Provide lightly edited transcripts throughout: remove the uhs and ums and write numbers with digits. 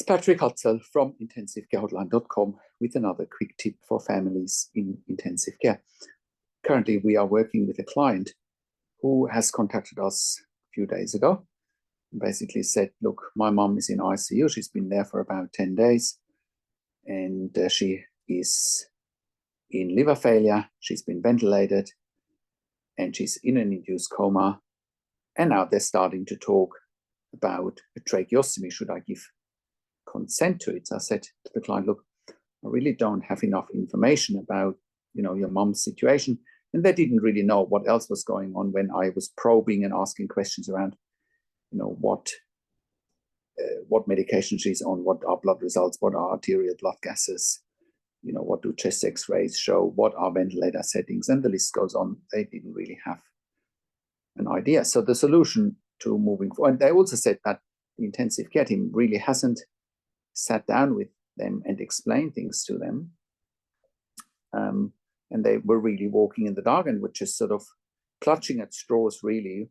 It's Patrick Hutzel from intensivcarehotline.com with another quick tip for families in intensive care. Currently, we are working with a client who has contacted us a few days ago and basically said, look, my mom is in ICU. She's been there for about 10 days and she is in liver failure. She's been ventilated and she's in an induced coma. And now they're starting to talk about a tracheostomy. Should I give consent to it? So I said to the client, look, I really don't have enough information about, your mom's situation. And they didn't really know what else was going on when I was probing and asking questions around, what medication she's on, what are blood results, what are arterial blood gases, what do chest x-rays show, what are ventilator settings, and the list goes on. They didn't really have an idea. So the solution to moving forward, and they also said that the intensive care team really hasn't sat down with them and explained things to them. And they were really walking in the dark and were just sort of clutching at straws, really,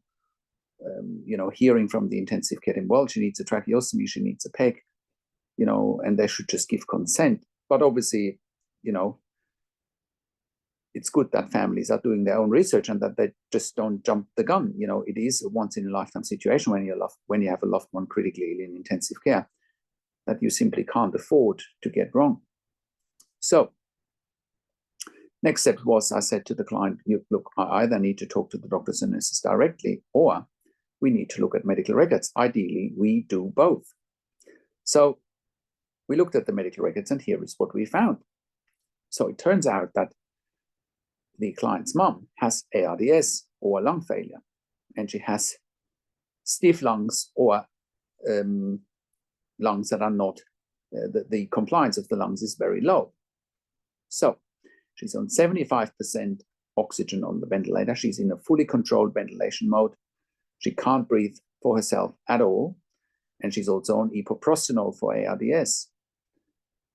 hearing from the intensive care team, well, she needs a tracheostomy, she needs a PEG, and they should just give consent. But obviously, it's good that families are doing their own research and that they just don't jump the gun. It is a once in a lifetime situation when you have a loved one critically ill in intensive care that you simply can't afford to get wrong. So next step was, I said to the client, look, I either need to talk to the doctors and nurses directly, or we need to look at medical records. Ideally, we do both. So we looked at the medical records, and here is what we found. So it turns out that the client's mom has ARDS or lung failure, and she has stiff lungs or lungs that are not, the compliance of the lungs is very low. So she's on 75% oxygen on the ventilator. She's in a fully controlled ventilation mode. She can't breathe for herself at all. And she's also on epoprostenol for ARDS.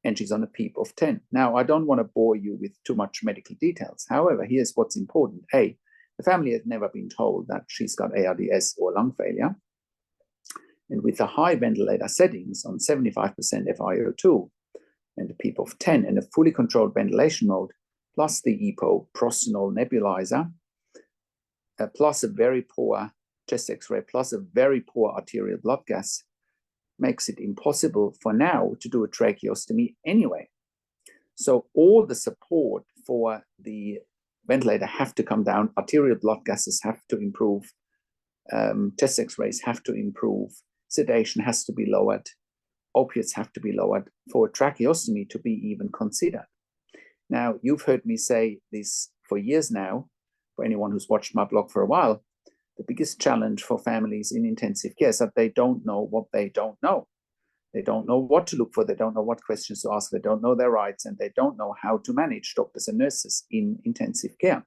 And she's on a PEEP of 10. Now, I don't want to bore you with too much medical details. However, here's what's important. A, the family has never been told that she's got ARDS or lung failure. And with the high ventilator settings on 75% FiO2 and a PEEP of 10 and a fully controlled ventilation mode, plus the epoprostenol nebulizer, plus a very poor chest x-ray, plus a very poor arterial blood gas, makes it impossible for now to do a tracheostomy anyway. So all the support for the ventilator have to come down, arterial blood gases have to improve, chest x-rays have to improve, sedation has to be lowered, opiates have to be lowered for a tracheostomy to be even considered. Now, you've heard me say this for years now, for anyone who's watched my blog for a while. The biggest challenge for families in intensive care is that they don't know what they don't know. They don't know what to look for. They don't know what questions to ask. They don't know their rights, and they don't know how to manage doctors and nurses in intensive care.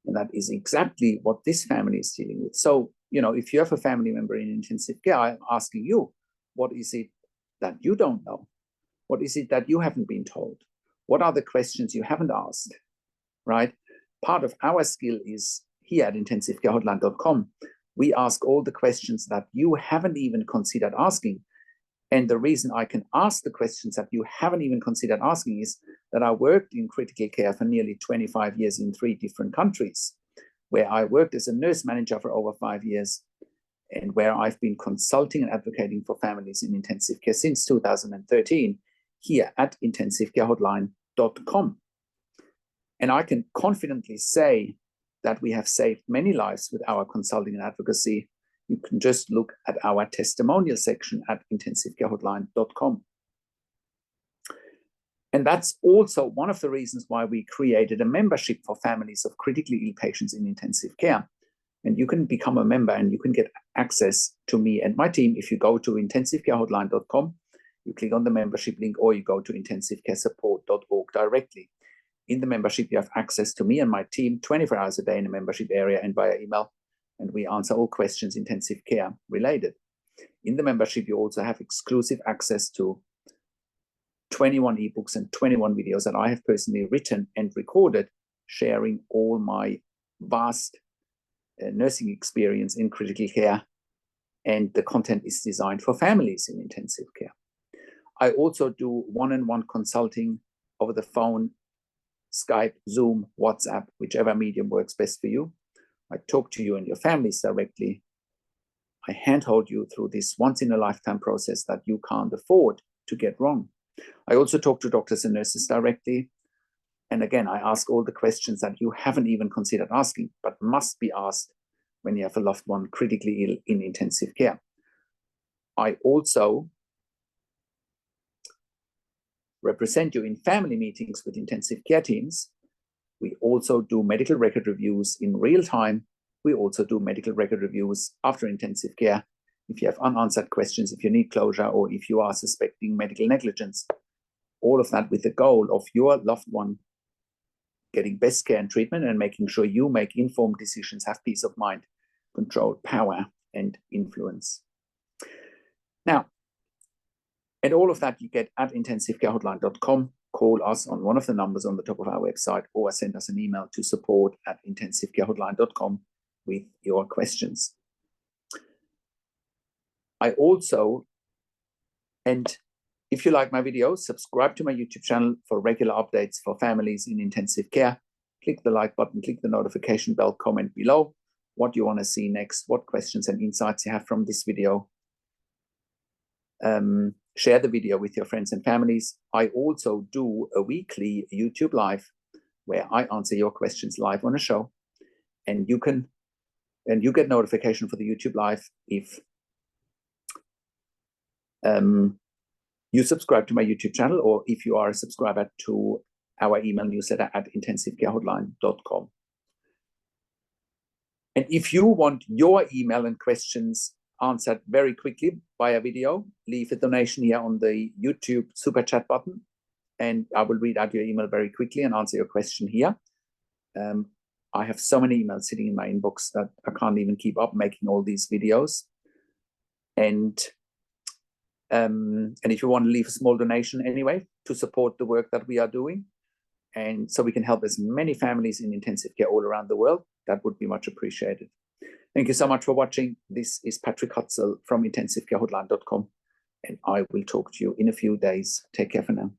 And that is exactly what this family is dealing with. So, if you have a family member in intensive care, I'm asking you, what is it that you don't know? What is it that you haven't been told? What are the questions you haven't asked, right? Part of our skill is here at intensivcarehotline.com, we ask all the questions that you haven't even considered asking. And the reason I can ask the questions that you haven't even considered asking is that I worked in critical care for nearly 25 years in 3 different countries, where I worked as a nurse manager for over 5 years, and where I've been consulting and advocating for families in intensive care since 2013 here at intensivcarehotline.com. And I can confidently say that we have saved many lives with our consulting and advocacy. You can just look at our testimonial section at intensivcarehotline.com. And that's also one of the reasons why we created a membership for families of critically ill patients in intensive care. And you can become a member and you can get access to me and my team if you go to intensivcarehotline.com, you click on the membership link, or you go to intensivcaresupport.org directly. In the membership, you have access to me and my team 24 hours a day in the membership area and via email, and we answer all questions intensive care related. In the membership, you also have exclusive access to 21 ebooks and 21 videos that I have personally written and recorded, sharing all my vast nursing experience in critical care and the content is designed for families in intensive care. I also do one-on-one consulting over the phone, Skype, Zoom, WhatsApp, whichever medium works best for you. I talk to you and your families directly. I handhold you through this once-in-a-lifetime process that you can't afford to get wrong. I also talk to doctors and nurses directly. And again, I ask all the questions that you haven't even considered asking, but must be asked when you have a loved one critically ill in intensive care. I also represent you in family meetings with intensive care teams. We also do medical record reviews in real time. We also do medical record reviews after intensive care. If you have unanswered questions, if you need closure, or if you are suspecting medical negligence, all of that with the goal of your loved one getting best care and treatment and making sure you make informed decisions, have peace of mind, control, power, and influence. Now, and all of that you get at intensivecarehotline.com. Call us on one of the numbers on the top of our website, or send us an email to support@intensivecarehotline.com with your questions. I also, and if you like my videos, subscribe to my YouTube channel for regular updates for families in intensive care. Click the like button, click the notification bell, comment below what you want to see next, what questions and insights you have from this video. Share the video with your friends and families. I also do a weekly YouTube live where I answer your questions live on a show, and you get notification for the YouTube live if you subscribe to my YouTube channel, or if you are a subscriber to our email newsletter at intensivecarehotline.com. And if you want your email and questions answered very quickly via video, leave a donation here on the YouTube super chat button, and I will read out your email very quickly and answer your question here. I have so many emails sitting in my inbox that I can't even keep up making all these videos. And if you want to leave a small donation anyway to support the work that we are doing, and so we can help as many families in intensive care all around the world, that would be much appreciated. Thank you so much for watching. This is Patrick Hutzel from intensivecarehotline.com, and I will talk to you in a few days. Take care for now.